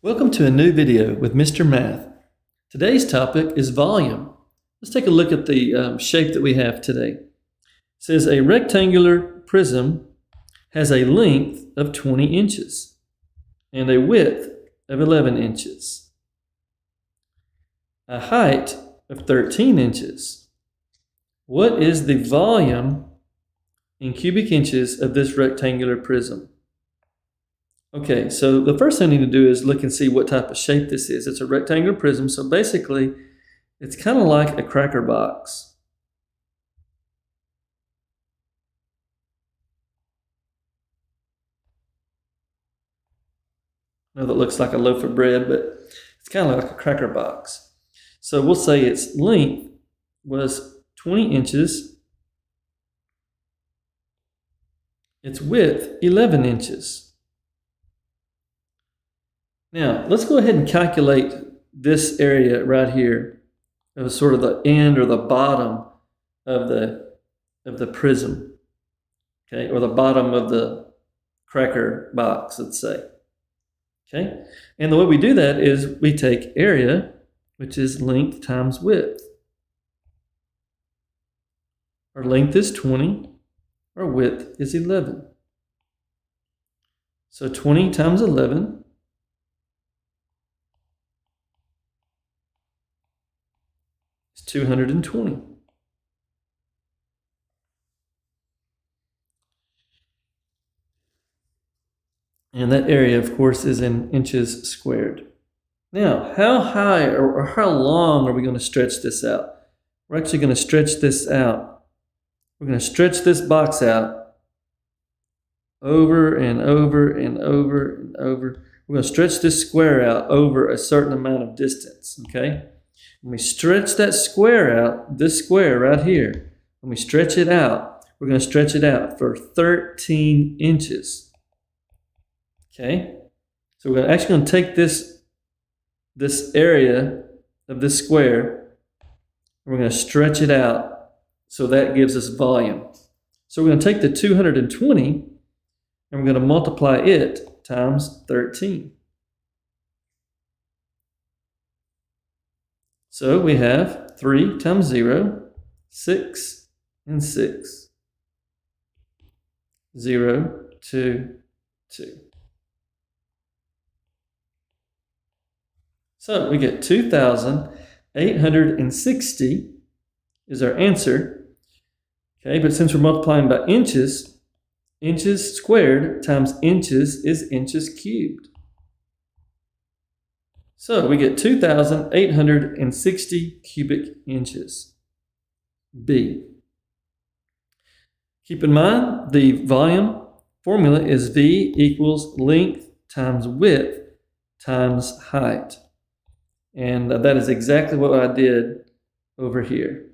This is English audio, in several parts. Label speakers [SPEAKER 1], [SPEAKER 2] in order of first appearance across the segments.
[SPEAKER 1] Welcome to a new video with Mr. Math. Today's topic is volume. Let's take a look at the shape that we have today. It says a rectangular prism has a length of 20 inches and a width of 11 inches, a height of 13 inches. What is the volume in cubic inches of this rectangular prism? Okay, so the first thing I need to do is look and see what type of shape this is. It's a rectangular prism, so basically it's kind of like a cracker box. I know that looks like a loaf of bread, but it's kind of like a cracker box. So we'll say its length was 20 inches, its width 11 inches. Now, let's go ahead and calculate this area right here of sort of the end or the bottom of the prism, okay, or the bottom of the cracker box, let's say. Okay, and the way we do that is we take area, which is length times width. Our length is 20, our width is 11. So 20 times 11 is 220. And that area, of course, is in inches squared. Now, how high or how long are we going to stretch this out? We're actually going to stretch this out. We're going to stretch this box out over and over and over and over. We're going to stretch this square out over a certain amount of distance, okay? When we stretch that square out, this square right here, when we stretch it out, we're going to stretch it out for 13 inches. Okay? So we're actually going to take this area of this square, and we're going to stretch it out, so that gives us volume. So we're going to take the 220, and we're going to multiply it times 13. So we have 3 times 0, 6, and 6. 0, 2, 2. So we get 2,860 is our answer. Okay, but since we're multiplying by inches, inches squared times inches is inches cubed. So we get 2,860 cubic inches. B. Keep in mind the volume formula is V equals length times width times height. And that is exactly what I did over here.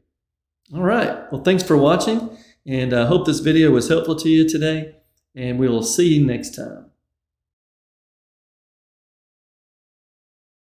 [SPEAKER 1] All right. Well, thanks for watching, and I hope this video was helpful to you today, and we will see you next time.